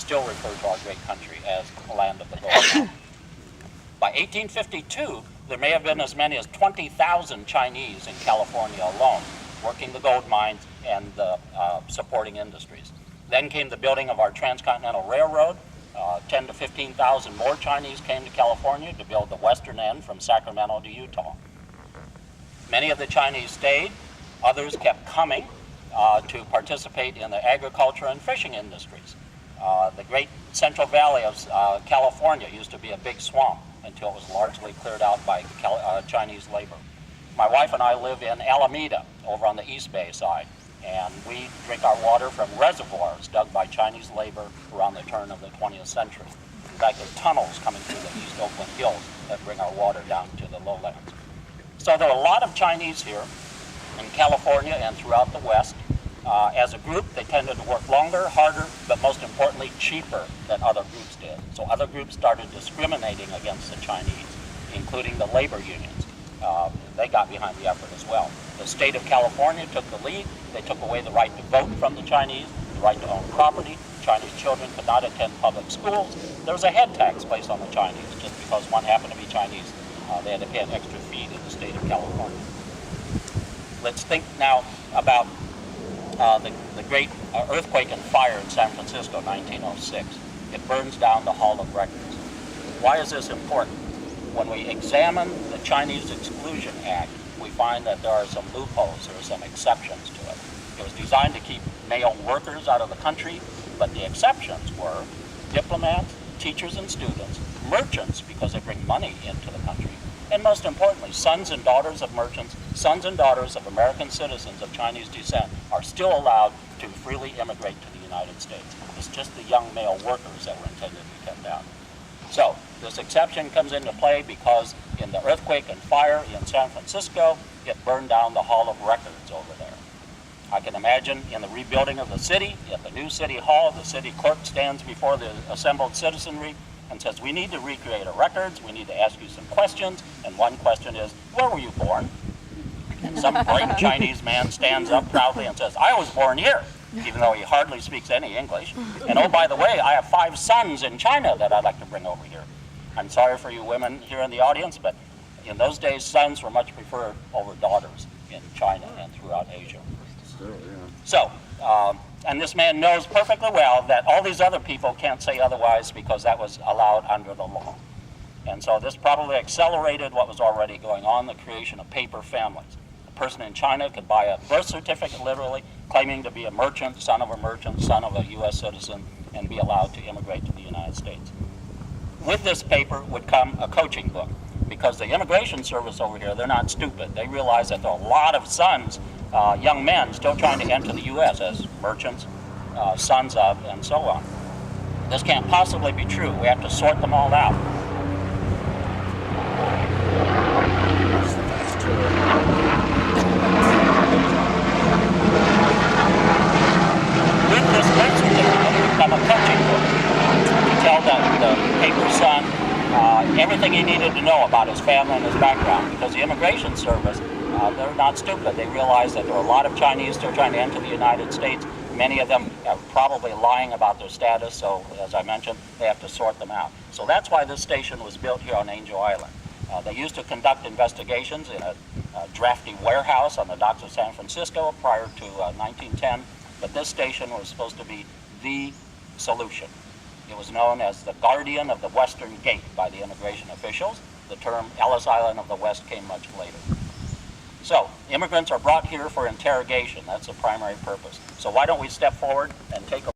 still refer to our great country as the land of the gold. By 1852, there may have been as many as 20,000 Chinese in California alone, working the gold mines and the supporting industries. Then came the building of our transcontinental railroad. 10 to 15,000 more Chinese came to California to build the western end from Sacramento to Utah. Many of the Chinese stayed. Others kept coming to participate in the agriculture and fishing industries. The great Central Valley of California used to be a big swamp until it was largely cleared out by Chinese labor. My wife and I live in Alameda, over on the East Bay side, and we drink our water from reservoirs dug by Chinese labor around the turn of the 20th century. In fact, there are tunnels coming through the East Oakland Hills that bring our water down to the lowlands. So there are a lot of Chinese here in California and throughout the West. As a group, they tended to work longer, harder, but most importantly, cheaper than other groups did. So other groups started discriminating against the Chinese, including the labor unions. They got behind the effort as well. The state of California took the lead. They took away the right to vote from the Chinese, the right to own property. Chinese children could not attend public schools. There was a head tax placed on the Chinese. Just because one happened to be Chinese, they had to pay an extra fee to the state of California. Let's think now about the great earthquake and fire in San Francisco, 1906. It burns down the Hall of Records. Why is this important? When we examine the Chinese Exclusion Act, we find that there are some loopholes, there are some exceptions to it. It was designed to keep male workers out of the country, but the exceptions were diplomats, teachers and students, merchants, because they bring money into the country, and most importantly, sons and daughters of merchants, sons and daughters of American citizens of Chinese descent are still allowed to freely immigrate to the United States. It's just the young male workers that were intended to be kept out. So this exception comes into play because in the earthquake and fire in San Francisco, it burned down the Hall of Records over there. I can imagine in the rebuilding of the city, at the new city hall, the city clerk stands before the assembled citizenry and says, we need to recreate our records, we need to ask you some questions, and one question is, where were you born? And some bright Chinese man stands up proudly and says, I was born here, even though he hardly speaks any English. And oh, by the way, I have 5 sons in China that I'd like to bring over here. I'm sorry for you women here in the audience, but in those days, sons were much preferred over daughters in China and throughout Asia. So, and this man knows perfectly well that all these other people can't say otherwise because that was allowed under the law. And so this probably accelerated what was already going on, the creation of paper families. A person in China could buy a birth certificate literally, claiming to be a merchant, son of a U.S. citizen, and be allowed to immigrate to the United States. With this paper would come a coaching book, because the immigration service over here, they're not stupid. They realize that there are a lot of sons, young men, still trying to enter the U.S. as merchants, sons of, and so on. This can't possibly be true. We have to sort them all out. With this birth certificate would come a coaching book to tell the paper son everything he needed to know about his family and his background, because the immigration service, they're not stupid. They realize that there are a lot of Chinese still trying to enter the United States. Many of them are probably lying about their status, so as I mentioned, they have to sort them out. So that's why this station was built here on Angel Island. They used to conduct investigations in a drafty warehouse on the docks of San Francisco prior to 1910, but this station was supposed to be the solution. It was known as the guardian of the Western Gate by the immigration officials. The term Ellis Island of the West came much later. So, immigrants are brought here for interrogation. That's the primary purpose. So why don't we step forward and take a